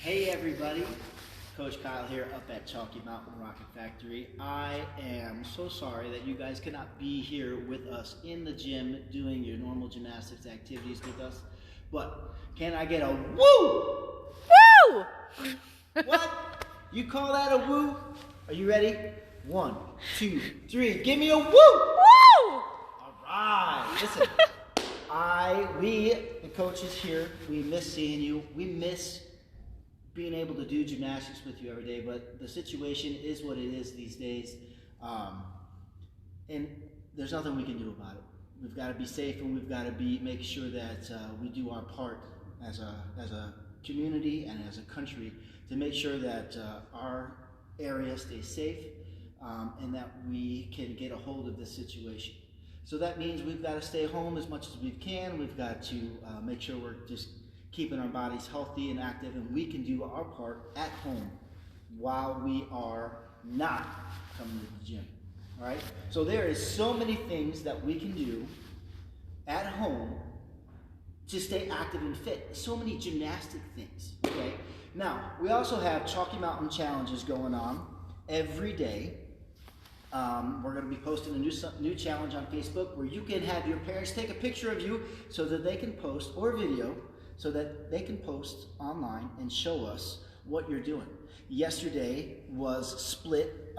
Hey everybody, Coach Kyle here up at Chalky Mountain Rocket Factory. I am so sorry that you guys cannot be here with us in the gym doing your normal gymnastics activities with us, but can I get a woo? Woo! What? You call that a woo? Are you ready? 1, 2, 3, give me a woo! Woo! All right, listen, we, the coaches here, we miss seeing you. We miss being able to do gymnastics with you every day, but the situation is what it is these days, and there's nothing we can do about it. We've got to be safe, and we've got to make sure that we do our part as a community and as a country to make sure that our area stays safe and that we can get a hold of this situation. So that means we've got to stay home as much as we can. We've got to make sure we're just keeping our bodies healthy and active, and we can do our part at home while we are not coming to the gym. All right? So there is so many things that we can do at home to stay active and fit. So many gymnastic things. Okay? Now, we also have Chalky Mountain challenges going on every day. We're going to be posting a new challenge on Facebook where you can have your parents take a picture of you so that they can post, or video, so that they can post online and show us what you're doing. Yesterday was Split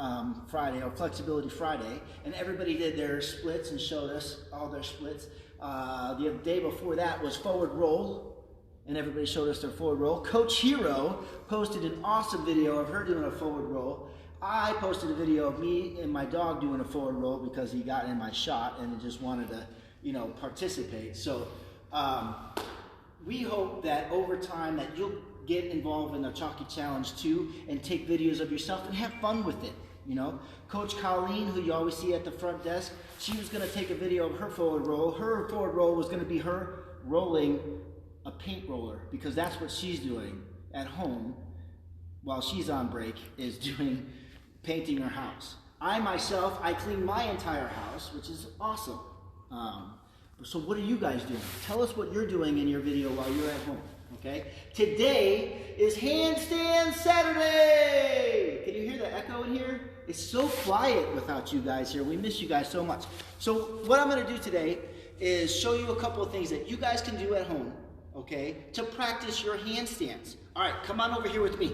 Friday, or Flexibility Friday, and everybody did their splits and showed us all their splits. The day before that was Forward Roll, and everybody showed us their forward roll. Coach Hero posted an awesome video of her doing a forward roll. I posted a video of me and my dog doing a forward roll because he got in my shot and just wanted to, participate. So we hope that over time that you'll get involved in the Chalky Challenge too and take videos of yourself and have fun with it. Coach Colleen, who you always see at the front desk, she was going to take a video of her forward roll. Her forward roll was going to be her rolling a paint roller, because that's what she's doing at home while she's on break, is doing painting her house. I myself, I clean my entire house, which is awesome. So what are you guys doing? Tell us what you're doing in your video while you're at home, okay? Today is Handstand Saturday! Can you hear the echo in here? It's so quiet without you guys here. We miss you guys so much. So what I'm gonna do today is show you a couple of things that you guys can do at home, okay, to practice your handstands. All right, come on over here with me.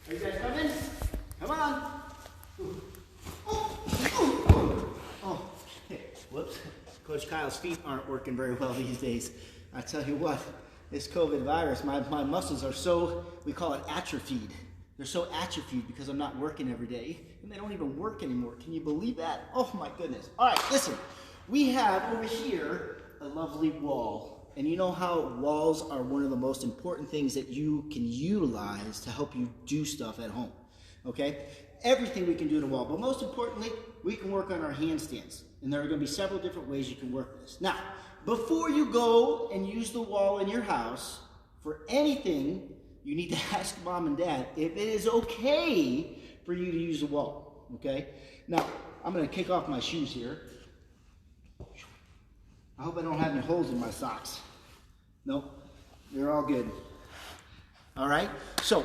Are you guys coming? Come on. Oh, whoops. Coach Kyle's feet aren't working very well these days. I tell you what, this COVID virus, my muscles are so, we call it atrophied. They're so atrophied because I'm not working every day, and they don't even work anymore. Can you believe that? Oh my goodness. All right, listen. We have over here a lovely wall. And you know how walls are one of the most important things that you can utilize to help you do stuff at home, okay? Everything we can do in a wall, but most importantly, we can work on our handstands. And there are going to be several different ways you can work this. Now, before you go and use the wall in your house for anything, you need to ask mom and dad if it is okay for you to use the wall, okay? Now, I'm going to kick off my shoes here. I hope I don't have any holes in my socks. Nope, they're all good. All right, so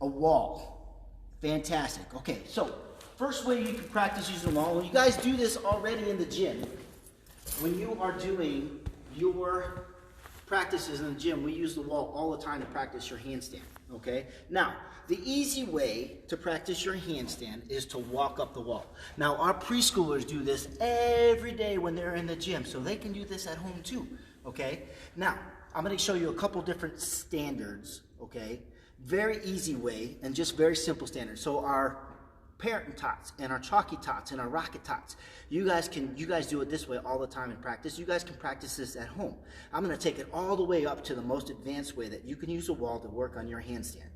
a wall, fantastic. Okay, so first way you can practice using a wall, when you guys do this already in the gym, when you are doing your practices in the gym, we use the wall all the time to practice your handstand, okay? Now, the easy way to practice your handstand is to walk up the wall. Now, our preschoolers do this every day when they're in the gym, so they can do this at home too, okay? Now, I'm going to show you a couple different standards, okay? Very easy way and just very simple standards. So our parent tots and our Chalky tots and our rocket tots, you guys do it this way all the time in practice. You guys can practice this at home. I'm going to take it all the way up to the most advanced way that you can use a wall to work on your handstand.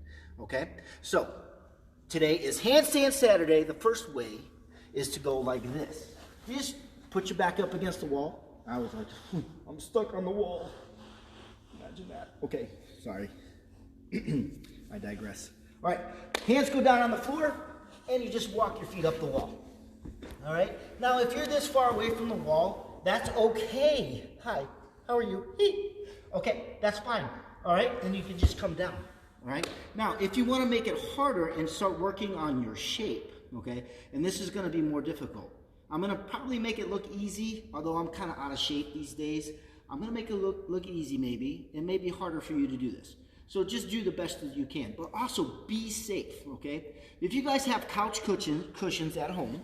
Okay, so today is Handstand Saturday. The first way is to go like this. You just put your back up against the wall. I was like, I'm stuck on the wall. Imagine that. Okay, sorry. I digress. All right, hands go down on the floor, and you just walk your feet up the wall. All right, now if you're this far away from the wall, that's okay. Hi, how are you? Okay, that's fine. All right, then you can just come down. all right? Now, if you want to make it harder and start working on your shape, okay, and this is going to be more difficult. I'm going to probably make it look easy, although I'm kind of out of shape these days. I'm going to make it look easy maybe. It may be harder for you to do this. So just do the best that you can, but also be safe, okay? If you guys have couch cushions at home,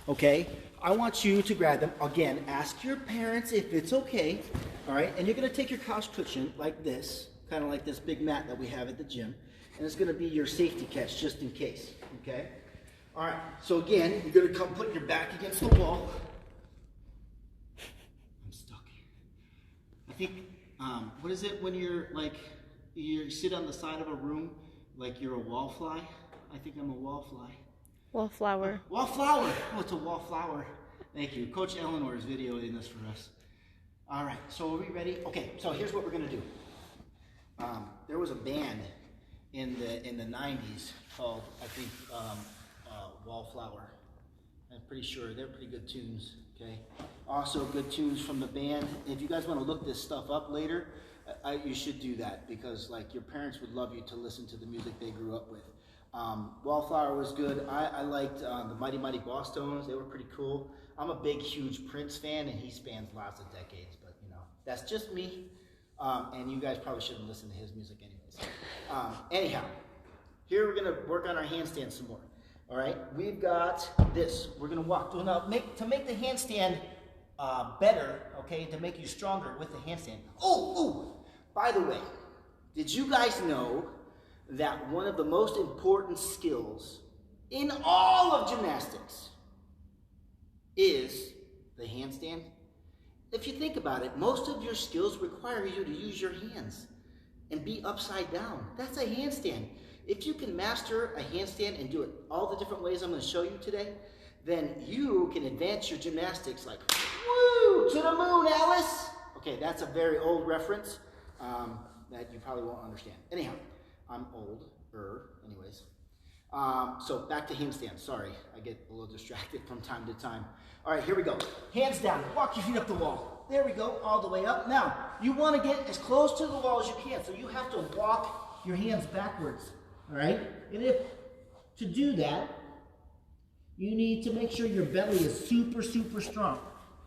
okay, I want you to grab them. Again, ask your parents if it's okay, all right? And you're going to take your couch cushion like this, kind of like this big mat that we have at the gym, and it's going to be your safety catch just in case, okay? All right, so again, you're going to come put your back against the wall. I'm stuck. I think, what is it when you're like, you sit on the side of a room like you're a wallfly? I think I'm a wallfly. Wallflower. Wallflower. Oh, it's a wallflower. Thank you. Coach Eleanor is videoing this for us. All right, so are we ready? Okay, so here's what we're going to do. There was a band in the 90s called, I think, Wallflower. I'm pretty sure they're pretty good tunes, okay? Also good tunes from the band. If you guys want to look this stuff up later, you should do that because like your parents would love you to listen to the music they grew up with. Wallflower was good. I liked the Mighty Mighty Bosstones. They were pretty cool. I'm a big, huge Prince fan, and he spans lots of decades, but you know, that's just me. And you guys probably shouldn't listen to his music anyways. Anyhow, here we're gonna work on our handstand some more. All right, we've got this. We're gonna walk. Now, to make the handstand better, okay, to make you stronger with the handstand. Oh, by the way, did you guys know that one of the most important skills in all of gymnastics is the handstand? If you think about it, most of your skills require you to use your hands and be upside down. That's a handstand. If you can master a handstand and do it all the different ways I'm going to show you today, then you can advance your gymnastics like, woo, to the moon, Alice. Okay, that's a very old reference that you probably won't understand. Anyhow, I'm older, anyways. So back to handstand. Sorry, I get a little distracted from time to time. All right, here we go. Hands down. Walk your feet up the wall. There we go, all the way up. Now, you want to get as close to the wall as you can, so you have to walk your hands backwards. All right? And to do that, you need to make sure your belly is super, super strong.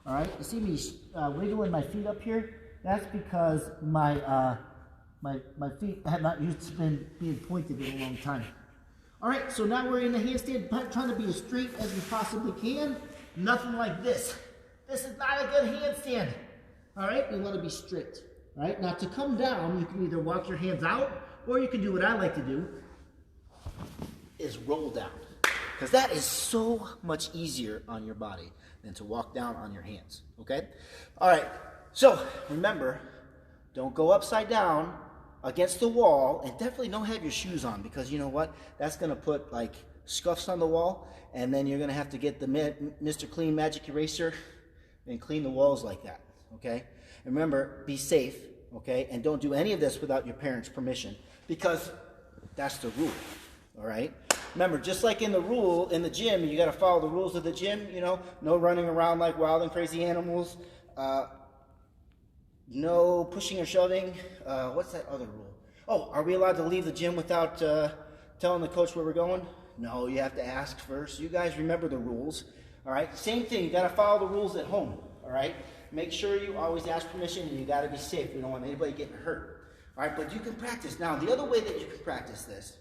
All right? You see me wiggling my feet up here? That's because my feet have not used to been being pointed in a long time. All right, so now we're in the handstand, trying to be as straight as we possibly can. Nothing like this. This is not a good handstand. All right, you want to be straight. All right, now to come down, you can either walk your hands out, or you can do what I like to do, is roll down. Because that is so much easier on your body than to walk down on your hands, okay? All right, so remember, don't go upside down against the wall, and definitely don't have your shoes on, because you know what? That's going to put like scuffs on the wall, and then you're going to have to get the Mr. Clean Magic Eraser and clean the walls like that, okay? And remember, be safe, okay? And don't do any of this without your parents' permission, because that's the rule, all right? Remember, just like in the gym, you got to follow the rules of the gym, you know? No running around like wild and crazy animals. No pushing or shoving. What's that other rule? Oh, are we allowed to leave the gym without telling the coach where we're going? No, you have to ask first. You guys remember the rules, all right? Same thing, you got to follow the rules at home, all right? Make sure you always ask permission, and you got to be safe. We don't want anybody getting hurt, all right? But you can practice. Now, the other way that you can practice this,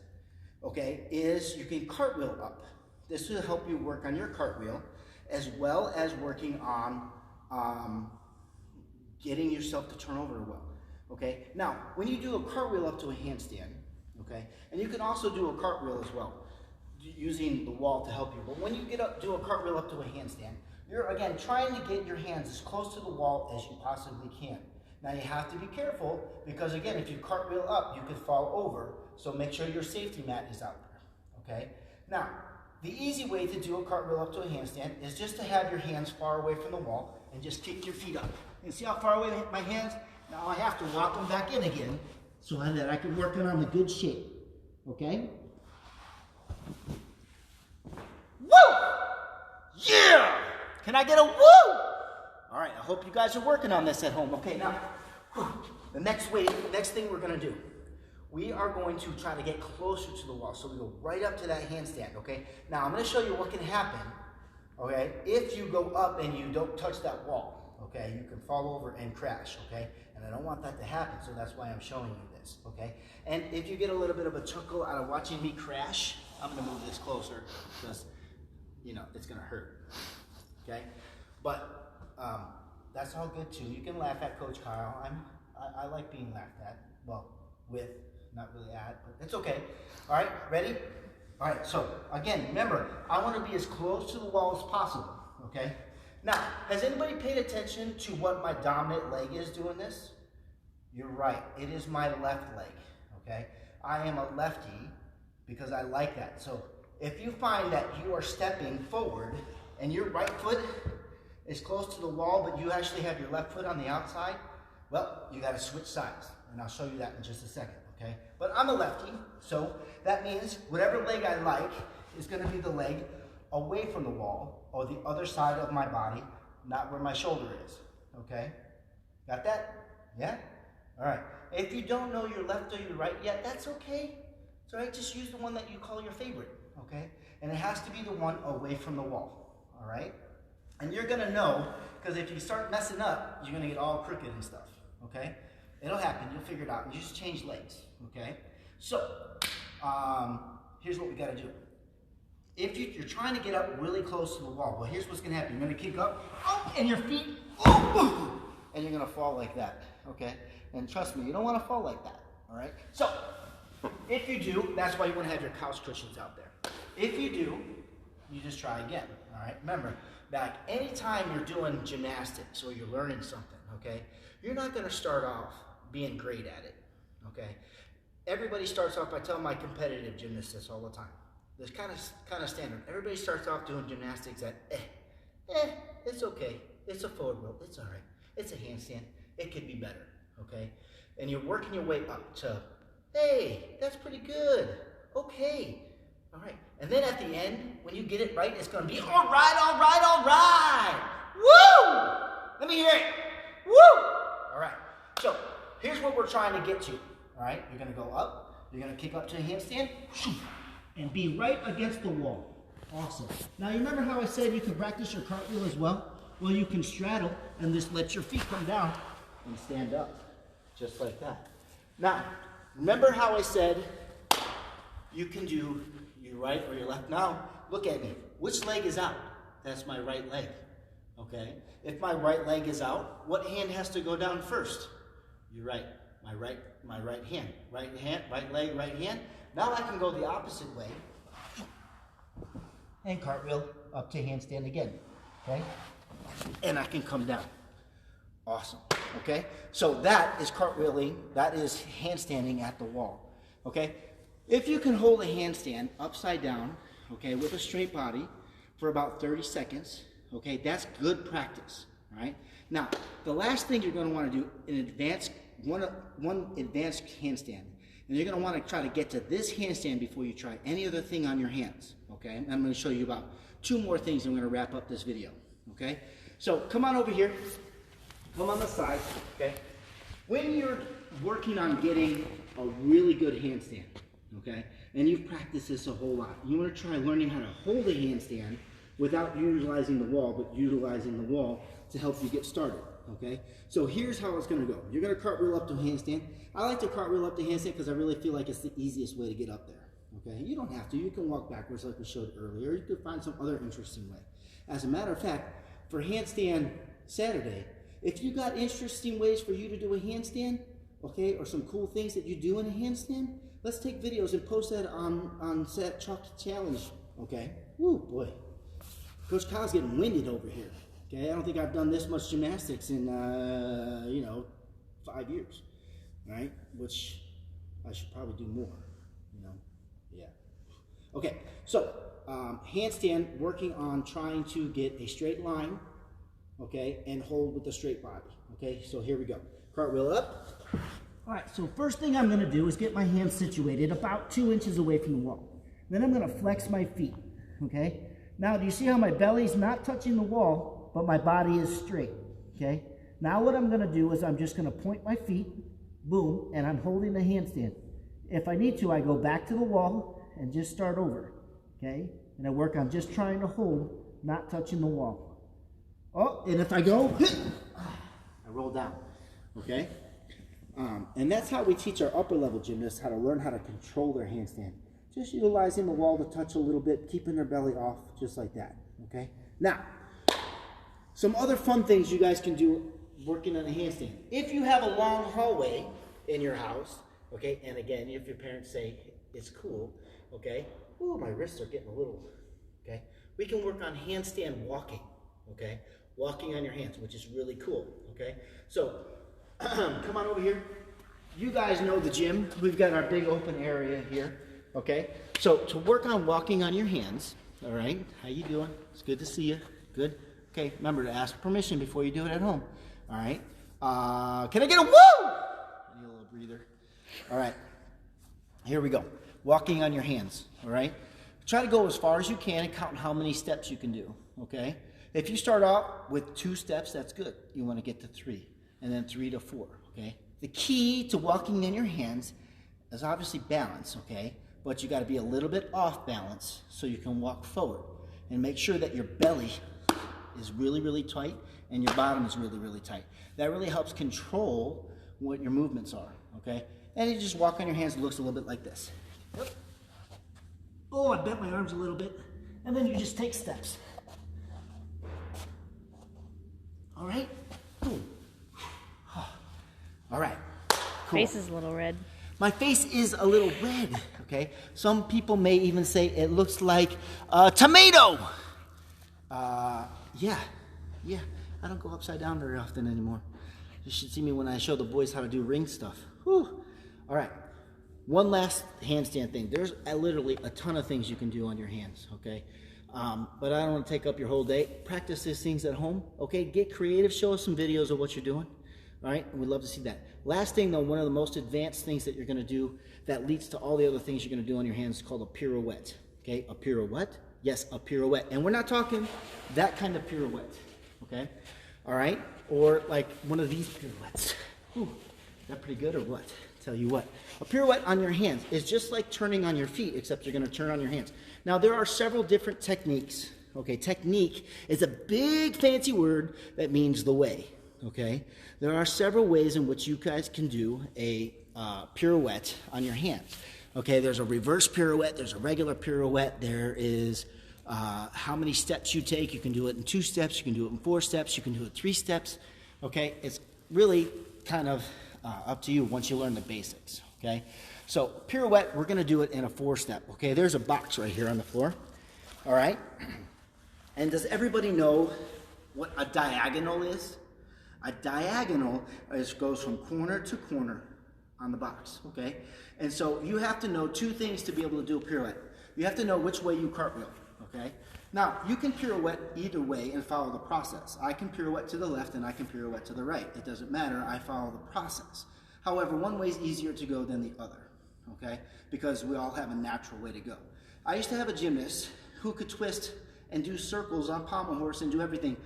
okay, is you can cartwheel up. This will help you work on your cartwheel, as well as working on getting yourself to turn over well, okay? Now, when you do a cartwheel up to a handstand, okay, and you can also do a cartwheel as well, using the wall to help you, but when you do a cartwheel up to a handstand, you're, again, trying to get your hands as close to the wall as you possibly can. Now, you have to be careful, because, again, if you cartwheel up, you could fall over, so make sure your safety mat is out there, okay? Now, the easy way to do a cartwheel up to a handstand is just to have your hands far away from the wall and just kick your feet up. And see how far away my hands? Now I have to walk them back in again so that I can work on the good shape. Okay? Woo! Yeah! Can I get a woo? All right, I hope you guys are working on this at home. Okay, now, the next thing we're going to do, we are going to try to get closer to the wall. So we go right up to that handstand, okay? Now I'm gonna show you what can happen, okay, if you go up and you don't touch that wall, okay? You can fall over and crash, okay? And I don't want that to happen, so that's why I'm showing you this, okay? And if you get a little bit of a chuckle out of watching me crash, I'm gonna move this closer because, you know, it's gonna hurt, okay? But that's all good too. You can laugh at Coach Kyle. I like being laughed at. Well, with, not really at, but it's okay. All right, ready? All right, so again, remember, I want to be as close to the wall as possible, okay? Now, has anybody paid attention to what my dominant leg is doing this? You're right, it is my left leg, okay? I am a lefty because I like that. So if you find that you are stepping forward and your right foot is close to the wall, but you actually have your left foot on the outside, well, you got to switch sides, and I'll show you that in just a second, okay? But I'm a lefty, so that means whatever leg I like is going to be the leg away from the wall, or the other side of my body, not where my shoulder is, okay? Got that? Yeah? All right. If you don't know your left or your right yet, that's okay. It's all right, just use the one that you call your favorite, okay? And it has to be the one away from the wall, all right? And you're gonna know, because if you start messing up, you're gonna get all crooked and stuff, okay? It'll happen, you'll figure it out. You just change legs, okay? So, here's what we gotta do. If you're trying to get up really close to the wall, well, here's what's gonna happen. You're gonna kick up, oh, and your feet, oh, and you're gonna fall like that, okay? And trust me, you don't wanna fall like that, all right? So, if you do, that's why you wanna have your couch cushions out there. If you do, you just try again, all right? Remember, like anytime you're doing gymnastics or you're learning something, okay, you're not going to start off being great at it, okay? Everybody starts off, I tell my competitive gymnasts this all the time. This kind of standard. Everybody starts off doing gymnastics at it's okay. It's a forward roll. It's all right. It's a handstand. It could be better, okay? And you're working your way up to, hey, that's pretty good. Okay. All right, and then at the end, when you get it right, it's going to be all right, all right, all right. Woo! Let me hear it. Woo! All right, so here's what we're trying to get to. All right, you're going to go up. You're going to kick up to a handstand and be right against the wall. Awesome. Now, you remember how I said you can practice your cartwheel as well? Well, you can straddle and just let your feet come down and stand up, just like that. Now, remember how I said you can do your right or your left. Now, look at me. Which leg is out? That's my right leg, okay? If my right leg is out, what hand has to go down first? You're right. My right hand. Right leg, right hand. Now I can go the opposite way and cartwheel up to handstand again, okay? And I can come down. Awesome, okay? So that is cartwheeling. That is handstanding at the wall, okay? If you can hold a handstand upside down, okay, with a straight body for about 30 seconds, okay, that's good practice, all right? Now, the last thing you're going to want to do, one advanced handstand, and you're going to want to try to get to this handstand before you try any other thing on your hands, okay? And I'm going to show you about 2 more things, and I'm going to wrap up this video, okay? So come on over here, come on the side, okay? When you're working on getting a really good handstand, okay, and you've practiced this a whole lot, you want to try learning how to hold a handstand without utilizing the wall, but utilizing the wall to help you get started, okay? So here's how it's going to go. You're going to cartwheel up to a handstand. I like to cartwheel up to handstand because I really feel like it's the easiest way to get up there, okay? You don't have to. You can walk backwards like we showed earlier. You could find some other interesting way. As a matter of fact, for handstand Saturday, if you got interesting ways for you to do a handstand, okay, or some cool things that you do in a handstand, let's take videos and post that on Chalky Challenge, okay? Woo, boy. Coach Kyle's getting winded over here, okay? I don't think I've done this much gymnastics in, 5 years, right? Which I should probably do more, yeah. Okay, so handstand, working on trying to get a straight line, okay, and hold with the straight body, okay? So here we go. Cartwheel up. All right, so first thing I'm going to do is get my hands situated about 2 inches away from the wall. Then I'm going to flex my feet, okay? Now, do you see how my belly's not touching the wall, but my body is straight, okay? Now what I'm going to do is I'm just going to point my feet, boom, and I'm holding the handstand. If I need to, I go back to the wall and just start over, okay? And I work on just trying to hold, not touching the wall. Oh, and if I go, I roll down, okay? And that's how we teach our upper level gymnasts how to learn how to control their handstand. Just utilizing the wall to touch a little bit, keeping their belly off, just like that, okay? Now, some other fun things you guys can do working on a handstand. If you have a long hallway in your house, okay, and again, if your parents say it's cool, okay, ooh, my wrists are getting a little, okay, we can work on handstand walking, okay, walking on your hands, which is really cool, okay? So, come on over here. You guys know the gym. We've got our big open area here, okay? So, to work on walking on your hands, all right, how you doing? It's good to see you. Good. Okay, remember to ask permission before you do it at home. All right. Can I get a woo? I need a little breather. All right. Here we go. Walking on your hands. All right. Try to go as far as you can and count how many steps you can do. Okay. If you start out with 2 steps, that's good. You want to get to 3, and then 3 to 4. Okay. The key to walking on your hands is obviously balance. Okay. But you got to be a little bit off balance so you can walk forward, and make sure that your belly is really, really tight and your bottom is really, really tight. That really helps control what your movements are, okay? And you just walk on your hands. It looks a little bit like this. Yep. Oh, I bent my arms a little bit. And then you just take steps. All right? Boom. All right. Cool. Face is a little red. My face is a little red, okay? Some people may even say it looks like a tomato. Yeah. I don't go upside down very often anymore. You should see me when I show the boys how to do ring stuff. Whew. All right. One last handstand thing. There's literally a ton of things you can do on your hands, okay? But I don't want to take up your whole day. Practice these things at home, okay? Get creative. Show us some videos of what you're doing, all right? And we'd love to see that. Last thing, though, one of the most advanced things that you're going to do that leads to all the other things you're going to do on your hands is called a pirouette, okay? A pirouette? Yes, a pirouette. And we're not talking that kind of pirouette, okay? All right? Or like one of these pirouettes. Ooh, is that pretty good or what? Tell you what. A pirouette on your hands is just like turning on your feet, except you're going to turn on your hands. Now, there are several different techniques, okay? Technique is a big fancy word that means the way, okay? There are several ways in which you guys can do a pirouette on your hands. Okay, there's a reverse pirouette, there's a regular pirouette, there is how many steps you take. You can do it in 2 steps, you can do it in 4 steps, you can do it 3 steps. Okay, it's really kind of up to you once you learn the basics. Okay, so pirouette, we're going to do it in a 4-step. Okay, there's a box right here on the floor. All right, and does everybody know what a diagonal is? A diagonal goes from corner to corner on the box, okay? And so you have to know 2 things to be able to do a pirouette. You have to know which way you cartwheel, okay? Now, you can pirouette either way and follow the process. I can pirouette to the left and I can pirouette to the right. It doesn't matter, I follow the process. However, one way is easier to go than the other, okay? Because we all have a natural way to go. I used to have a gymnast who could twist and do circles on pommel horse and do everything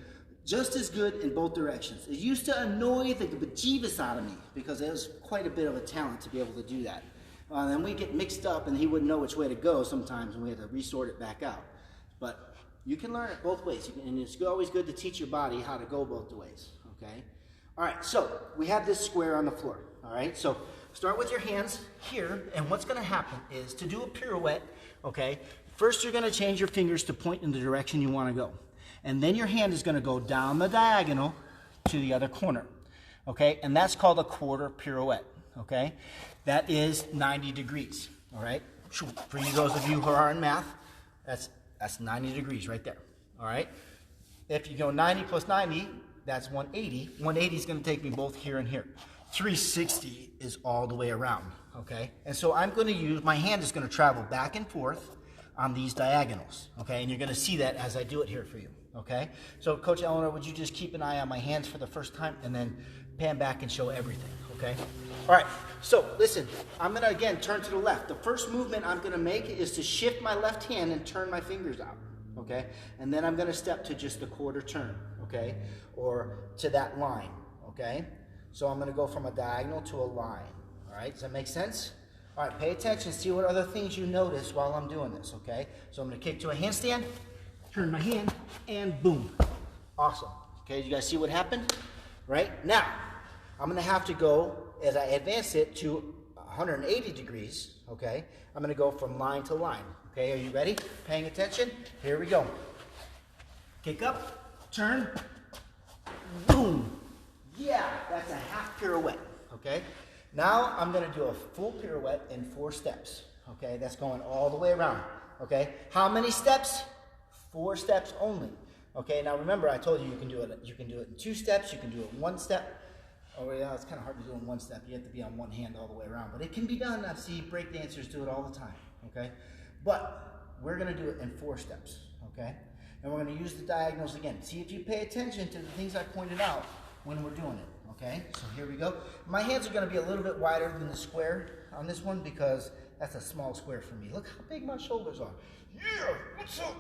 just as good in both directions. It used to annoy the bejeebus out of me because it was quite a bit of a talent to be able to do that. Then we get mixed up and he wouldn't know which way to go sometimes and we had to resort it back out. But you can learn it both ways, and it's always good to teach your body how to go both ways, okay? All right, so we have this square on the floor, all right? So start with your hands here, and what's gonna happen is to do a pirouette, okay, first you're gonna change your fingers to point in the direction you wanna go. And then your hand is going to go down the diagonal to the other corner, okay? And that's called a quarter pirouette, okay? That is 90 degrees, all right? For you, those of you who are in math, that's 90 degrees right there, all right? If you go 90 plus 90, that's 180. 180 is going to take me both here and here. 360 is all the way around, okay? And so I'm going to use, my hand is going to travel back and forth on these diagonals, okay? And you're going to see that as I do it here for you. Okay, so Coach Eleanor, would you just keep an eye on my hands for the first time and then pan back and show everything, okay? All right, so listen, I'm going to again turn to the left. The first movement I'm going to make is to shift my left hand and turn my fingers out, okay? And then I'm going to step to just a quarter turn, okay? Or to that line, okay? So I'm going to go from a diagonal to a line, all right? Does that make sense? All right, pay attention, see what other things you notice while I'm doing this, okay? So I'm gonna kick to a handstand, turn my hand, and boom. Awesome. Okay, you guys see what happened? Right? Now, I'm gonna have to go, as I advance it, to 180 degrees, okay? I'm gonna go from line to line. Okay, are you ready? Paying attention? Here we go. Kick up, turn, boom. Yeah, that's a half pirouette, okay? Now I'm gonna do a full pirouette in 4 steps, okay? That's going all the way around, okay? How many steps? 4 steps only, okay? Now remember, I told you you can do it in 2 steps, you can do it in 1 step. Oh yeah, it's kind of hard to do in 1 step. You have to be on one hand all the way around, but it can be done. I see break dancers do it all the time, okay? But we're gonna do it in 4 steps, okay? And we're gonna use the diagonals again. See if you pay attention to the things I pointed out when we're doing it, okay? So here we go. My hands are gonna be a little bit wider than the square on this one because that's a small square for me. Look how big my shoulders are. Yeah, what's up?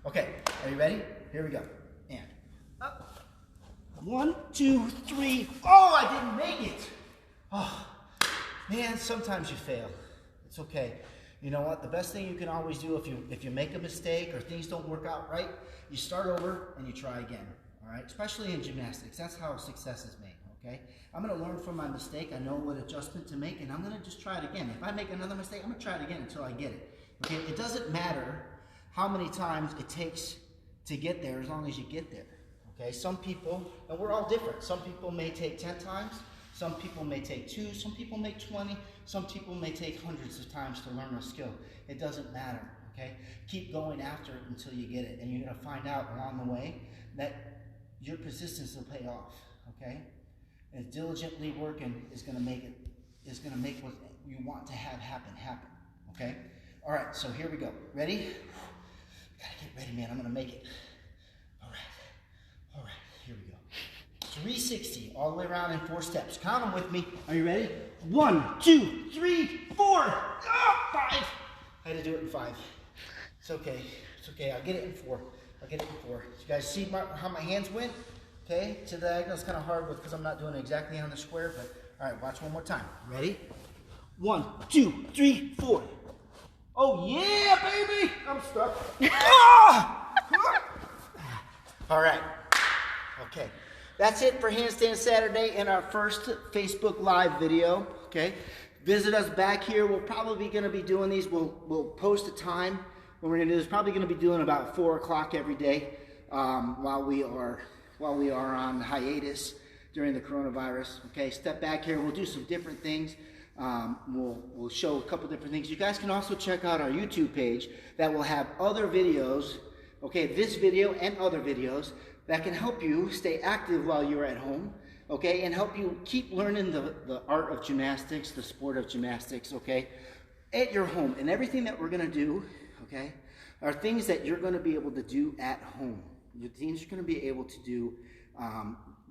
Okay, are you ready? Here we go. And up. 1, 2, 3. Oh, I didn't make it. Oh, man, sometimes you fail. It's okay. You know what? The best thing you can always do if you make a mistake or things don't work out right, you start over and you try again. All right? Especially in gymnastics. That's how success is made. Okay? I'm going to learn from my mistake. I know what adjustment to make, and I'm going to just try it again. If I make another mistake, I'm going to try it again until I get it. Okay? It doesn't matter how many times it takes to get there as long as you get there. Okay? Some people, and we're all different. Some people may take 10 times. Some people may take 2, some people may 20, some people may take hundreds of times to learn a skill. It doesn't matter, okay? Keep going after it until you get it, and you're gonna find out along the way that your persistence will pay off, okay? And diligently working is gonna make what you want to have happen, okay? All right, so here we go. Ready? Gotta get ready, man, I'm gonna make it. All right, here we go. 360 all the way around in 4 steps. Count them with me. Are you ready? 1, 2, 3, 4. Oh, 5. I had to do it in 5. It's okay. It's okay. I'll get it in 4. You guys see how my hands went? Okay. To the diagonal. It's kind of hard because I'm not doing it exactly on the square. But all right. Watch one more time. Ready? 1, 2, 3, 4. Oh yeah, baby! I'm stuck. All right. Okay. That's it for Handstand Saturday in our first Facebook Live video, okay? Visit us back here. We're probably going to be doing these. We'll post a time when we're going to do this. Probably going to be doing about 4 o'clock every day while we are on hiatus during the coronavirus, okay? Step back here. We'll do some different things. We'll show a couple different things. You guys can also check out our YouTube page that will have other videos, okay? This video and other videos that can help you stay active while you're at home, okay, and help you keep learning the art of gymnastics, the sport of gymnastics, okay, at your home. And everything that we're going to do, okay, are things that you're going to be able to do at home. The things you're going to be able to do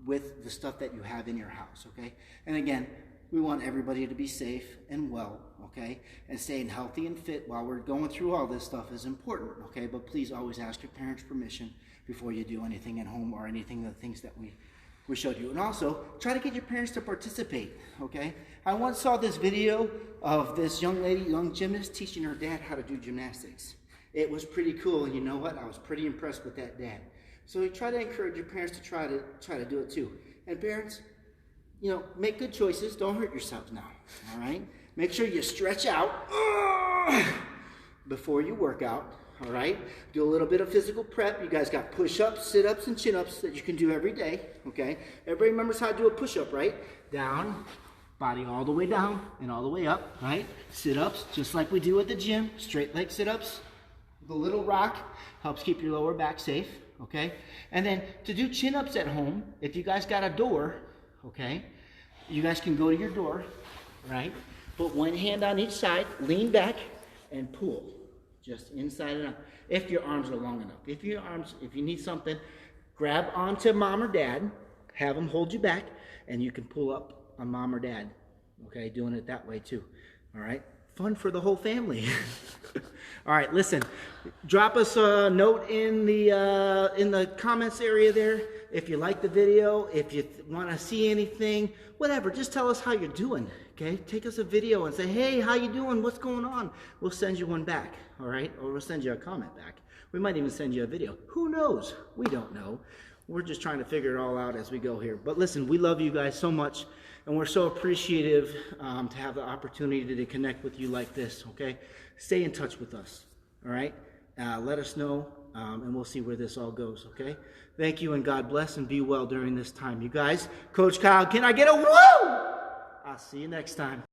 with the stuff that you have in your house, okay? And again, we want everybody to be safe and well, okay? And staying healthy and fit while we're going through all this stuff is important, okay? But please always ask your parents' permission before you do anything at home or anything of the things that we showed you. And also, try to get your parents to participate, okay? I once saw this video of this young gymnast teaching her dad how to do gymnastics. It was pretty cool, and you know what? I was pretty impressed with that dad. So you try to encourage your parents to try to do it too. And parents, you know, make good choices. Don't hurt yourselves now, all right? Make sure you stretch out before you work out, all right? Do a little bit of physical prep. You guys got push-ups, sit-ups, and chin-ups that you can do every day, okay? Everybody remembers how to do a push-up, right? Down, body all the way down and all the way up, right? Sit-ups, just like we do at the gym. Straight leg sit-ups. The little rock helps keep your lower back safe, okay? And then to do chin-ups at home, if you guys got a door, okay, you guys can go to your door, right? Put one hand on each side, lean back, and pull. Just inside and out. If your arms are long enough. If you need something, grab onto mom or dad, have them hold you back, and you can pull up on mom or dad. Okay, doing it that way too. All right, fun for the whole family. All right, listen, drop us a note in the comments area there. if you like the video, if you want to see anything, whatever, just tell us how you're doing, okay? Take us a video and say, hey, how you doing? What's going on? We'll send you one back, all right? Or we'll send you a comment back. We might even send you a video. Who knows? We don't know. We're just trying to figure it all out as we go here. But listen, we love you guys so much, and we're so appreciative to have the opportunity to connect with you like this, okay? Stay in touch with us, all right? Let us know, and we'll see where this all goes, okay? Thank you, and God bless, and be well during this time. You guys, Coach Kyle, can I get a woo? I'll see you next time.